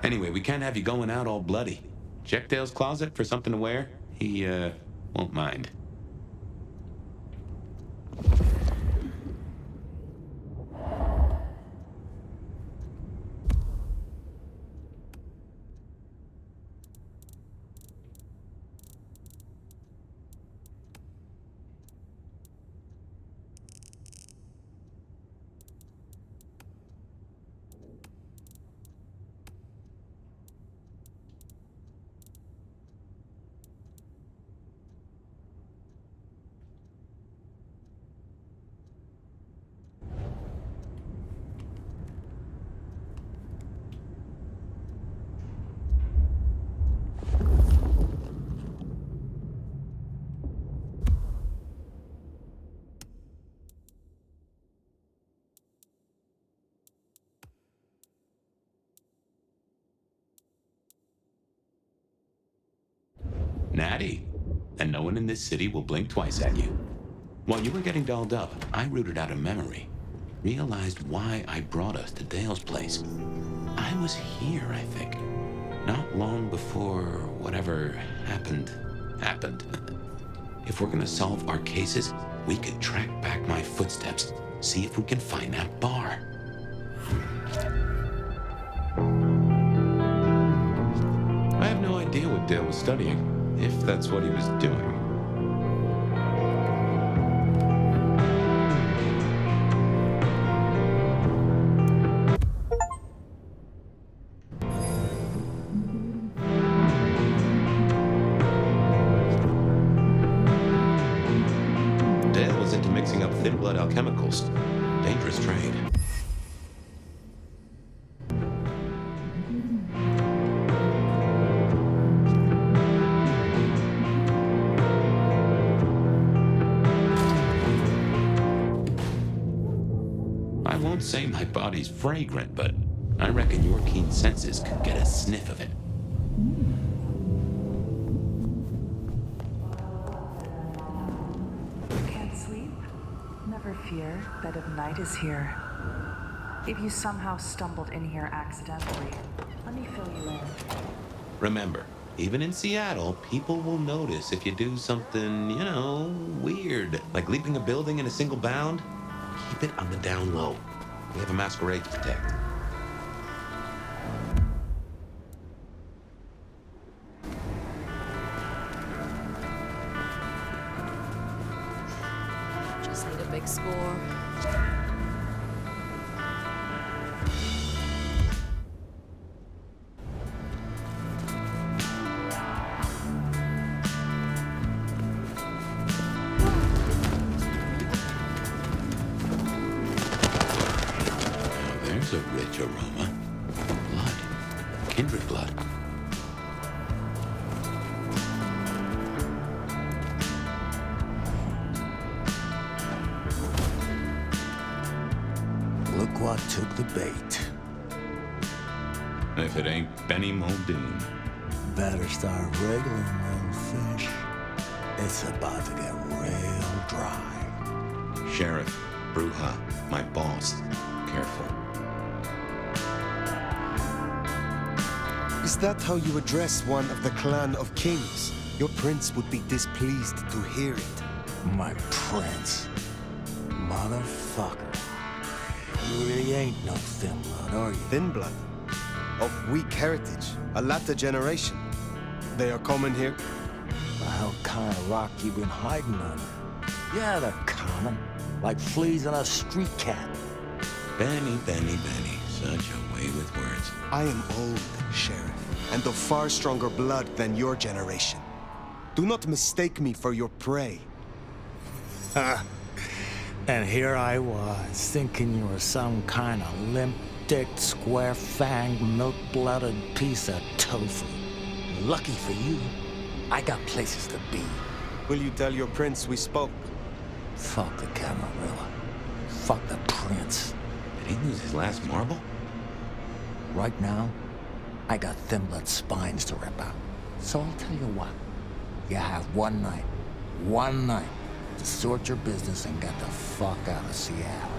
Anyway, we can't have you going out all bloody. Check Dale's closet for something to wear. He, won't mind. Natty. And no one in this city will blink twice at you. While you were getting dolled up, I rooted out a memory. Realized why I brought us to Dale's place. I was here, I think. Not long before whatever happened. If we're gonna solve our cases, we could track back my footsteps, see if we can find that bar. I have no idea what Dale was studying. If that's what he was doing. Dale was into mixing up thin blood alchemicals. Dangerous trade. I won't say my body's fragrant, but I reckon your keen senses could get a sniff of it. Can't sleep? Never fear. Bed of night is here. If you somehow stumbled in here accidentally, let me fill you in. Remember, even in Seattle, people will notice if you do something, weird. Like leaping a building in a single bound. Keep it on the down low. We have a masquerade to protect. Just need a big score. There's a rich aroma. Blood. Kindred blood. Look what took the bait. If it ain't Benny Muldoon. Better start wriggling, little fish. It's about to get real dry. Sheriff, Bruja, my boss. Careful. Is that how you address one of the clan of kings? Your prince would be displeased to hear it. My prince. Motherfucker. You really ain't no thin blood, are you? Thin blood. Of weak heritage. A latter generation. They are common here? The hell kind of rock you been hiding under? Yeah, they're common. Like fleas on a street cat. Benny. Such a way with words. I am old, Sheriff, and of far stronger blood than your generation. Do not mistake me for your prey. And here I was, thinking you were some kind of limp-dicked, square-fanged, milk-blooded piece of tofu. Lucky for you, I got places to be. Will you tell your prince we spoke? Fuck the Camarilla. Fuck the prince. Did he lose his last marble? Right now, I got thin blood spines to rip out. So I'll tell you what. You have one night, to sort your business and get the fuck out of Seattle.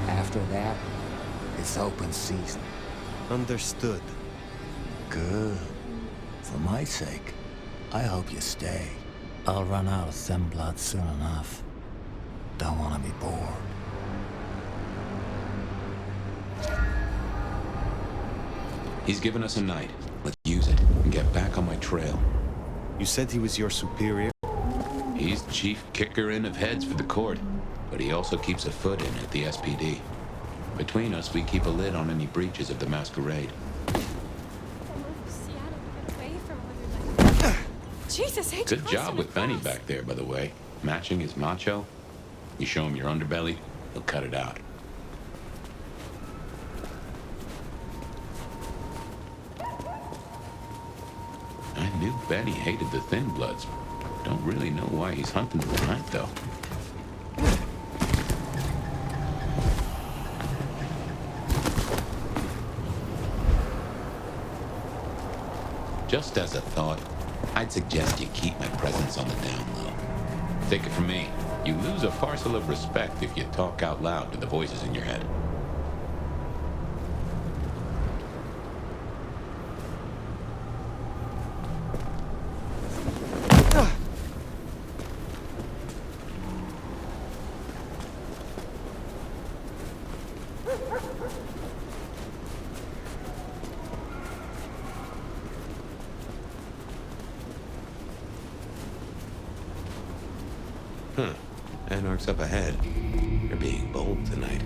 After that, it's open season. Understood. Good. For my sake, I hope you stay. I'll run out of thin blood soon enough. Don't want to be bored. He's given us a night. Let's use it and get back on my trail. You said he was your superior? He's chief kicker-in of heads for the court, but he also keeps a foot in at the SPD. Between us, we keep a lid on any breaches of the Masquerade. Seattle, get away from all your life. Jesus, ain't you Good close job enough with Benny fast? back there, by the way. Matching his macho. You show him your underbelly, he'll cut it out. I knew Benny hated the Thin Bloods. Don't really know why he's hunting them tonight, though. Just as a thought, I'd suggest you keep my presence on the down low. Take it from me, you lose a parcel of respect if you talk out loud to the voices in your head. Huh. Anarch's up ahead. They're being bold tonight.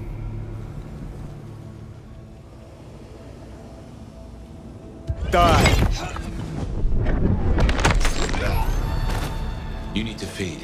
Die! You need to feed.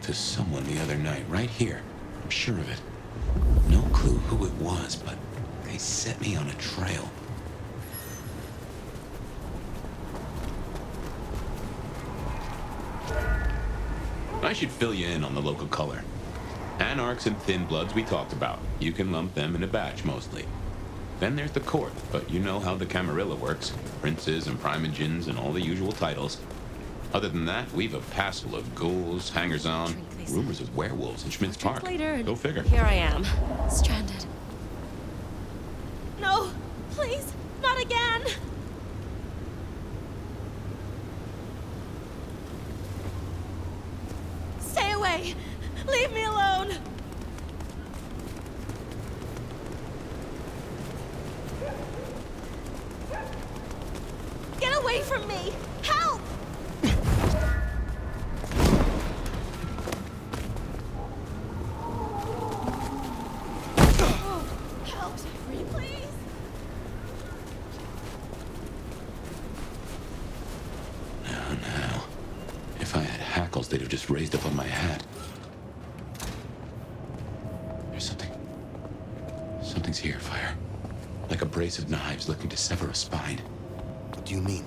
to someone the other night, right here. I'm sure of it. No clue who it was, but they set me on a trail. I should fill you in on the local color. Anarchs and Thin Bloods we talked about. You can lump them in a batch, mostly. Then there's the court, but you know how the Camarilla works. Princes and primogens and all the usual titles. Other than that, we've a passel of ghouls, hangers-on, rumors of werewolves in Schmidt's Park. Later, Go figure. Here I am, stranded. No, please, not again! Stay away! Leave me alone! Get away from me! Help! Oh, help me, please! Now. If I had hackles, they'd have just raised up on my hat. There's something. Something's here, Fire. Like a brace of knives looking to sever a spine. What do you mean?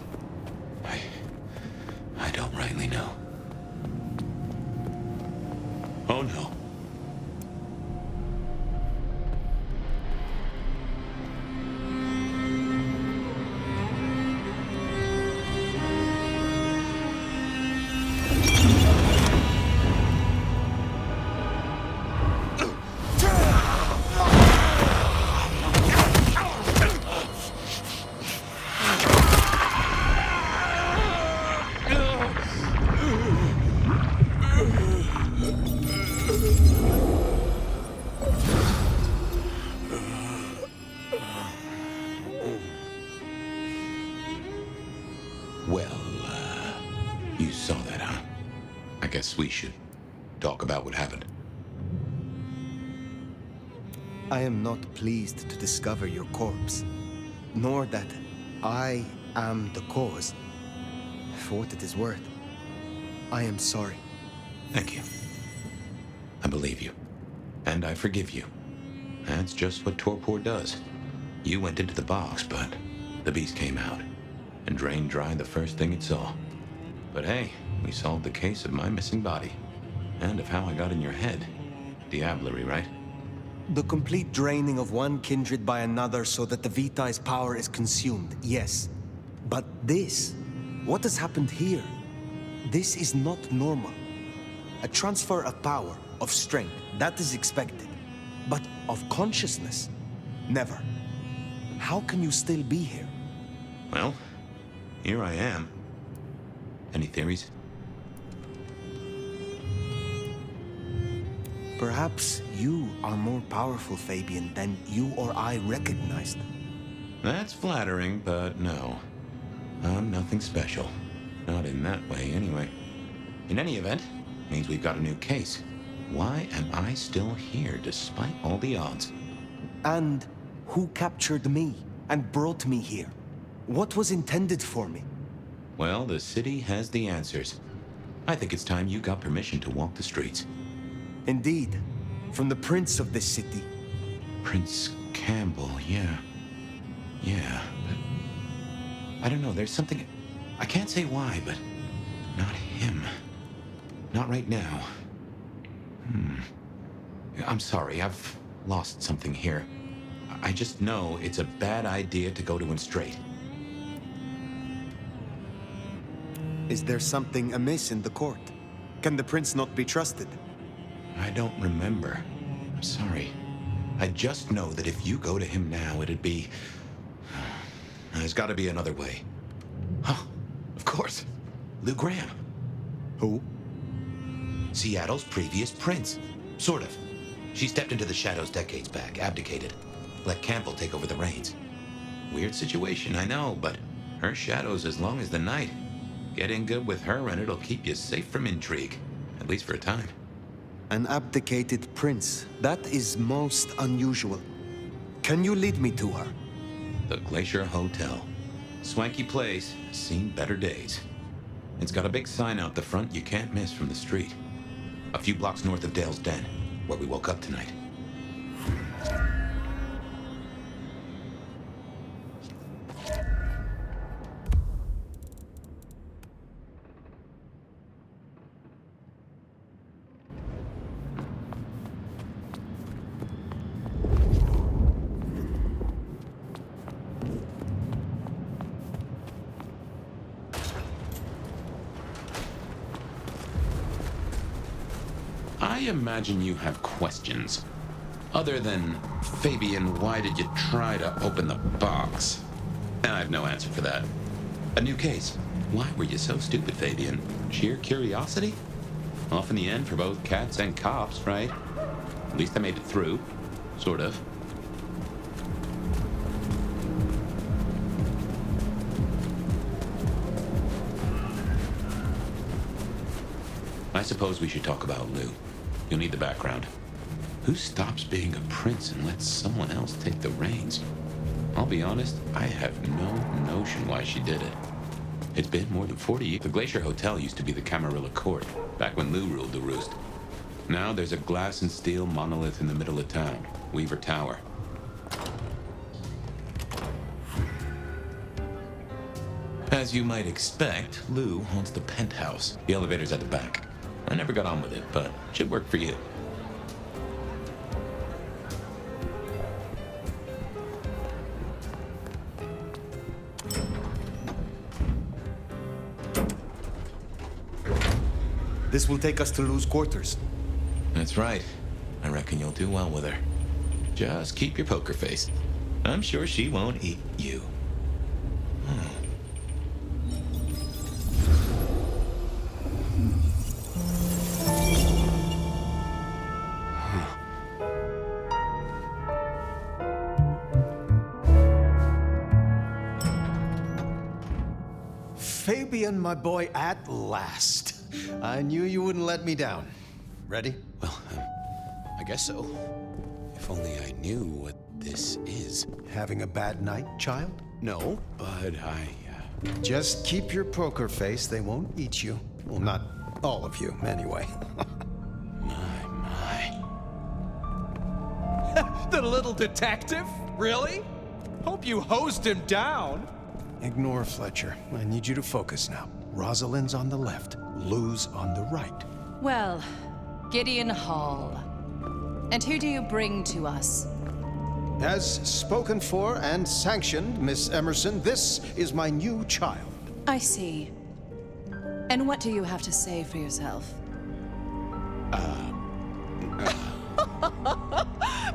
I don't rightly know. Oh no. You saw that, huh? I guess we should talk about what happened. I am not pleased to discover your corpse, nor that I am the cause. For what it is worth, I am sorry. Thank you. I believe you. And I forgive you. That's just what torpor does. You went into the box, but the beast came out and drained dry the first thing it saw. But hey, we solved the case of my missing body. And of how I got in your head. Diablerie, right? The complete draining of one kindred by another so that the Vitae's power is consumed, yes. But this, what has happened here? This is not normal. A transfer of power, of strength, that is expected. But of consciousness, never. How can you still be here? Well, here I am. Any theories? Perhaps you are more powerful, Fabian, than you or I recognized. That's flattering, but no. I'm nothing special. Not in that way, anyway. In any event, means we've got a new case. Why am I still here, despite all the odds? And who captured me and brought me here? What was intended for me? Well, the city has the answers. I think it's time you got permission to walk the streets. Indeed. From the prince of this city. Prince Campbell, yeah. Yeah, but... I don't know, there's something... I can't say why, but... Not him. Not right now. I'm sorry, I've lost something here. I just know it's a bad idea to go to him straight. Is there something amiss in the court? Can the prince not be trusted? I don't remember. I'm sorry. I just know that if you go to him now, it'd be... There's got to be another way. Oh, of course. Lou Graham. Who? Seattle's previous prince. Sort of. She stepped into the shadows decades back, abdicated. Let Campbell take over the reins. Weird situation, I know, but her shadow's as long as the night. Get in good with her and it'll keep you safe from intrigue. At least for a time. An abdicated prince. That is most unusual. Can you lead me to her? The Glacier Hotel. Swanky place, seen better days. It's got a big sign out the front you can't miss from the street. A few blocks north of Dale's Den, where we woke up tonight. I imagine you have questions. Other than, Fabian, why did you try to open the box? I have no answer for that. A new case. Why were you so stupid, Fabian? Sheer curiosity? Off in the end for both cats and cops, right? At least I made it through. Sort of. I suppose we should talk about Lou. You'll need the background. Who stops being a prince and lets someone else take the reins? I'll be honest, I have no notion why she did it. It's been more than 40 years. The Glacier Hotel used to be the Camarilla Court, back when Lou ruled the roost. Now there's a glass and steel monolith in the middle of town, Weaver Tower. As you might expect, Lou owns the penthouse. The elevator's at the back. I never got on with it, but it should work for you. This will take us to Lou's quarters. That's right. I reckon you'll do well with her. Just keep your poker face. I'm sure she won't eat you. Fabian, my boy, at last. I knew you wouldn't let me down. Ready? Well, I guess so. If only I knew what this is. Having a bad night, child? No, but Just keep your poker face. They won't eat you. Well, not all of you, anyway. my. The little detective? Really? Hope you hosed him down. Ignore Fletcher. I need you to focus now. Rosalind's on the left, Lou's on the right. Well, Gideon Hall. And who do you bring to us? As spoken for and sanctioned, Miss Emerson, this is my new child. I see. And what do you have to say for yourself?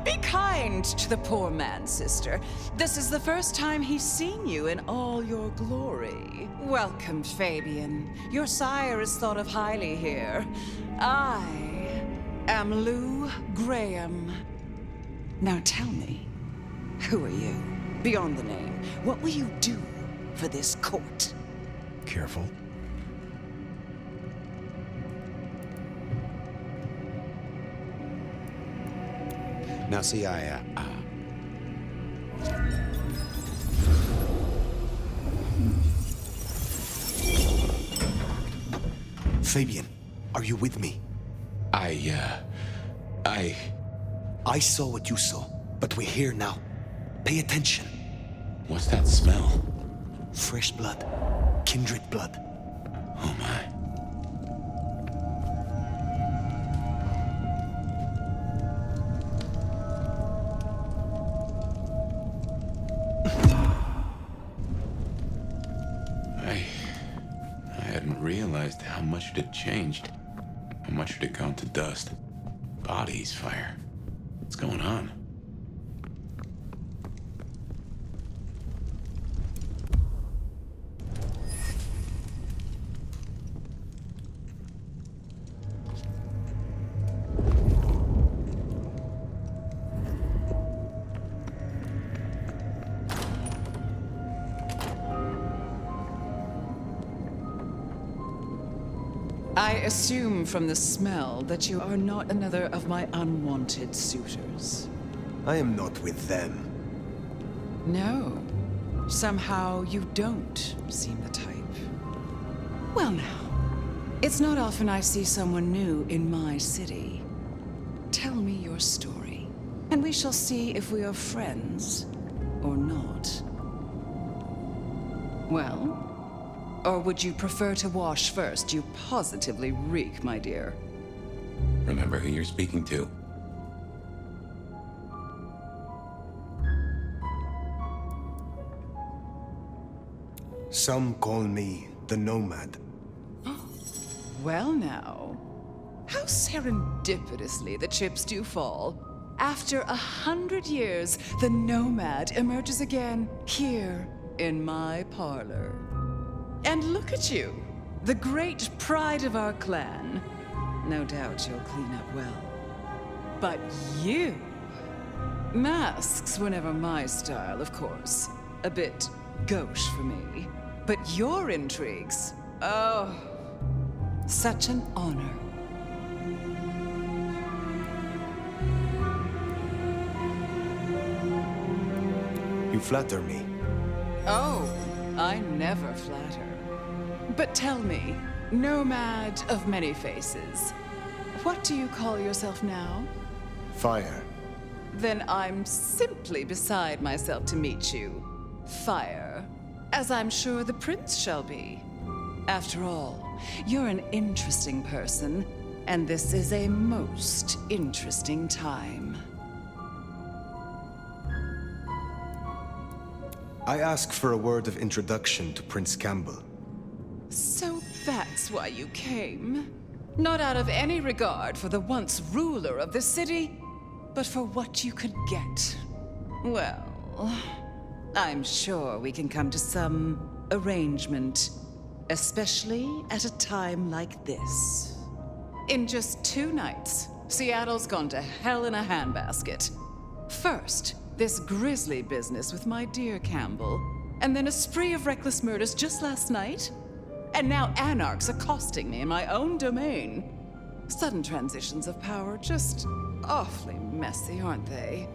Be kind to the poor man, sister. This is the first time he's seen you in all your glory. Welcome, Fabian. Your sire is thought of highly here. I am Lou Graham. Now tell me, who are you? Beyond the name, what will you do for this court? Careful. Now see, Fabian, are you with me? I saw what you saw, but we're here now. Pay attention. What's that smell? Fresh blood. Kindred blood. Oh my. I hadn't realized how much it had changed. How much it had gone to dust. Bodies, fire. What's going on? I assume from the smell that you are not another of my unwanted suitors. I am not with them. No. Somehow you don't seem the type. Well now, It's not often I see someone new in my city. Tell me your story, and we shall see if we are friends or not. Well? Or would you prefer to wash first? You positively reek, my dear. Remember who you're speaking to. Some call me the Nomad. Well now, how serendipitously the chips do fall. After 100 years, the Nomad emerges again here in my parlor. And look at you, the great pride of our clan. No doubt you'll clean up well. But you... Masks were never my style, of course. A bit gauche for me. But your intrigues, oh, such an honor. You flatter me. Oh, I never flatter. But tell me, Nomad of many faces, what do you call yourself now? Fire. Then I'm simply beside myself to meet you. Fire. As I'm sure the prince shall be. After all, you're an interesting person, and this is a most interesting time. I ask for a word of introduction to Prince Campbell. So that's why you came? Not out of any regard for the once ruler of the city, but for what you could get. Well, I'm sure we can come to some arrangement, especially at a time like this. In just 2 nights, Seattle's gone to hell in a handbasket. First, this grisly business with my dear Campbell, and then a spree of reckless murders just last night. And now anarchs accosting me in my own domain. Sudden transitions of power, just awfully messy, aren't they?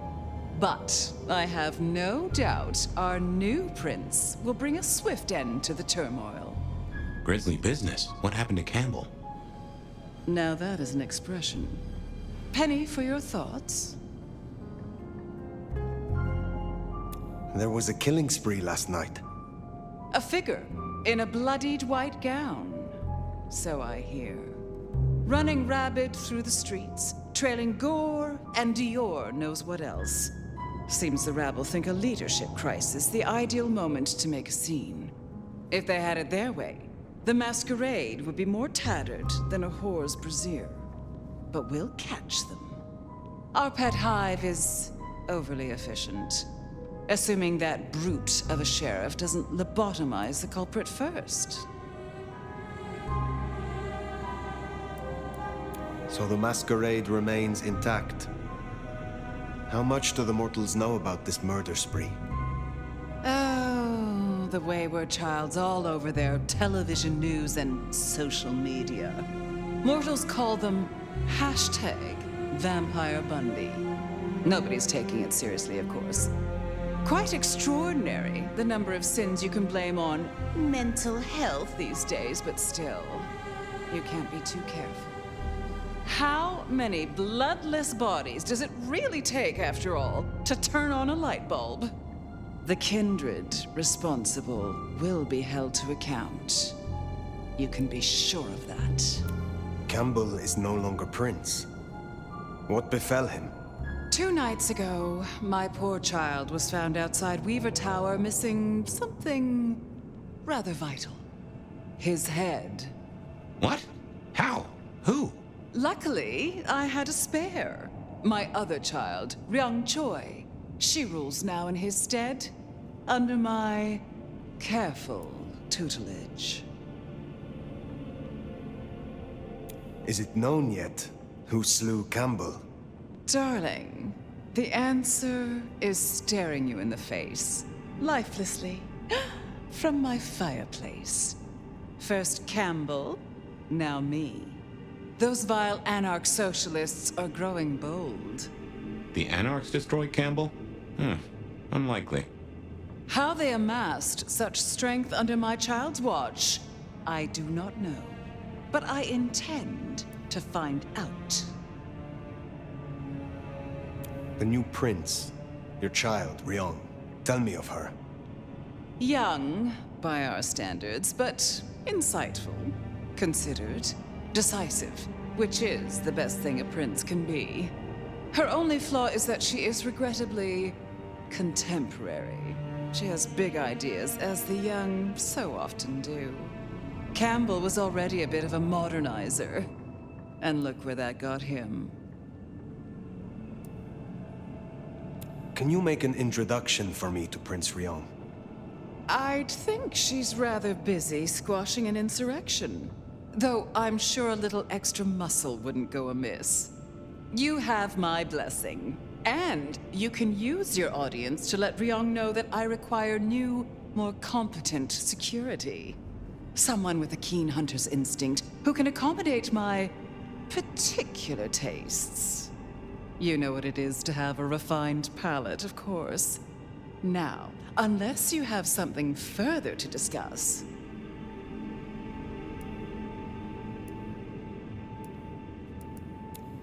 But I have no doubt our new prince will bring a swift end to the turmoil. Grisly business. What happened to Campbell? Now that is an expression. Penny for your thoughts? There was a killing spree last night. A figure in a bloodied white gown, so I hear. Running rabid through the streets, trailing gore and Dior knows what else. Seems the rabble think a leadership crisis the ideal moment to make a scene. If they had it their way, the Masquerade would be more tattered than a whore's brassiere. But we'll catch them. Our pet hive is overly efficient. Assuming that brute of a sheriff doesn't lobotomize the culprit first. So the Masquerade remains intact. How much do the mortals know about this murder spree? Oh, the wayward child's all over their television news and social media. Mortals call them #Vampire Bundy. Nobody's taking it seriously, of course. Quite extraordinary, the number of sins you can blame on mental health these days, but still, you can't be too careful. How many bloodless bodies does it really take, after all, to turn on a light bulb? The kindred responsible will be held to account. You can be sure of that. Campbell is no longer prince. What befell him? 2 nights ago, my poor child was found outside Weaver Tower missing something rather vital. His head. What? How? Who? Luckily, I had a spare. My other child, Ryung Choi. She rules now in his stead, under my careful tutelage. Is it known yet who slew Campbell? Darling, the answer is staring you in the face, lifelessly, from my fireplace. First Campbell, now me. Those vile anarch socialists are growing bold. The Anarchs destroyed Campbell? Unlikely. How they amassed such strength under my child's watch, I do not know. but I intend to find out. The new prince, your child, Ryong. Tell me of her. Young, by our standards, but insightful, considered, decisive, which is the best thing a prince can be. Her only flaw is that she is regrettably contemporary. She has big ideas, as the young so often do. Campbell was already a bit of a modernizer, and look where that got him. Can you make an introduction for me to Prince Ryong? I'd think she's rather busy squashing an insurrection. Though I'm sure a little extra muscle wouldn't go amiss. You have my blessing. And you can use your audience to let Ryong know that I require new, more competent security. Someone with a keen hunter's instinct who can accommodate my particular tastes. You know what it is to have a refined palate, of course. Now, unless you have something further to discuss.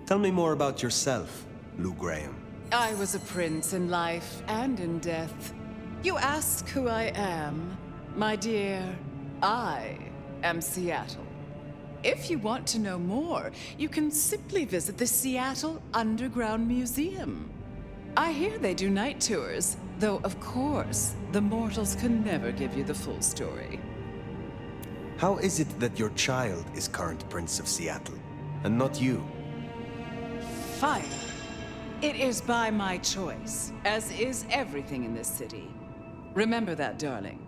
Tell me more about yourself, Lou Graham. I was a prince in life and in death. You ask who I am. My dear, I am Seattle. If you want to know more, you can simply visit the Seattle Underground Museum. I hear they do night tours, though of course, the mortals can never give you the full story. How is it that your child is current Prince of Seattle, and not you? Fire. It is by my choice, as is everything in this city. Remember that, darling.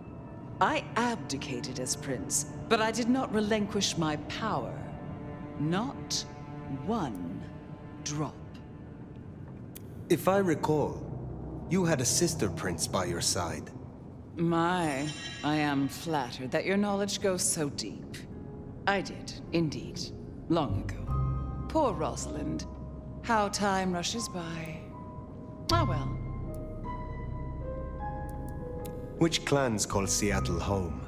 I abdicated as prince, but I did not relinquish my power. Not one drop. If I recall, you had a sister prince by your side. I am flattered that your knowledge goes so deep. I did, indeed, long ago. Poor Rosalind. How time rushes by. Ah well. Which clans call Seattle home?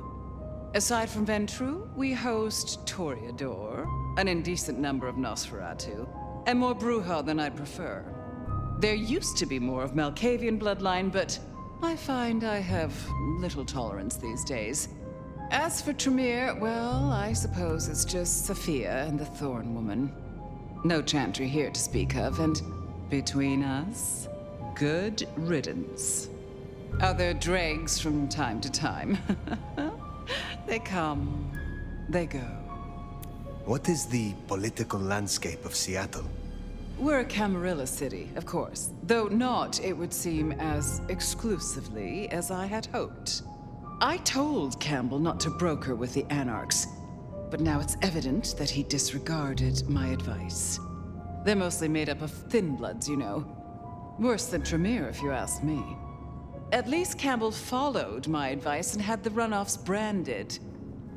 Aside from Ventru, we host Toreador, an indecent number of Nosferatu, and more Bruja than I'd prefer. There used to be more of Malkavian bloodline, but I find I have little tolerance these days. As for Tremere, well, I suppose it's just Sophia and the Thorn Woman. No Chantry here to speak of, and between us, good riddance. Other dregs from time to time. They come, they go. What is the political landscape of Seattle? We're a Camarilla city, of course, though not, it would seem, as exclusively as I had hoped. I told Campbell not to broker with the Anarchs, but now it's evident that he disregarded my advice. They're mostly made up of thin bloods, you know. Worse than Tremere, if you ask me. At least Campbell followed my advice and had the runoffs branded.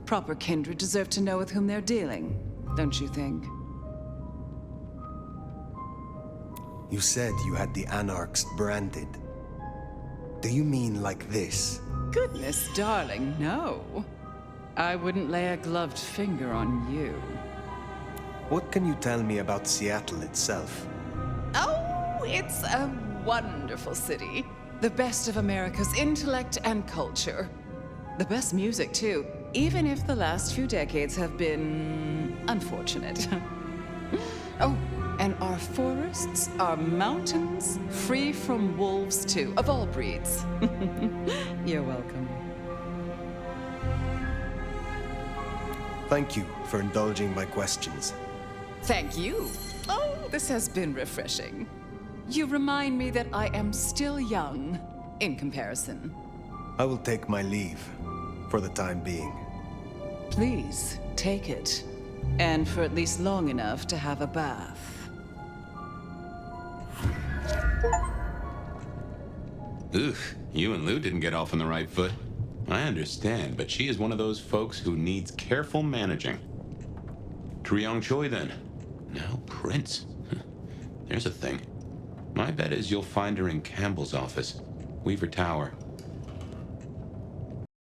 Proper kindred deserve to know with whom they're dealing, don't you think? You said you had the Anarchs branded. Do you mean like this? Goodness, darling, no. I wouldn't lay a gloved finger on you. What can you tell me about Seattle itself? Oh, it's a wonderful city. The best of America's intellect and culture. The best music, too, even if the last few decades have been unfortunate. Oh, and our forests, our mountains, free from wolves, too, of all breeds. You're welcome. Thank you for indulging my questions. Thank you. Oh, this has been refreshing. You remind me that I am still young, in comparison. I will take my leave, for the time being. Please, take it. And for at least long enough to have a bath. Ugh, you and Lou didn't get off on the right foot. I understand, but she is one of those folks who needs careful managing. Ryong Choi, then. Now Prince. There's a thing. My bet is you'll find her in Campbell's office, Weaver Tower.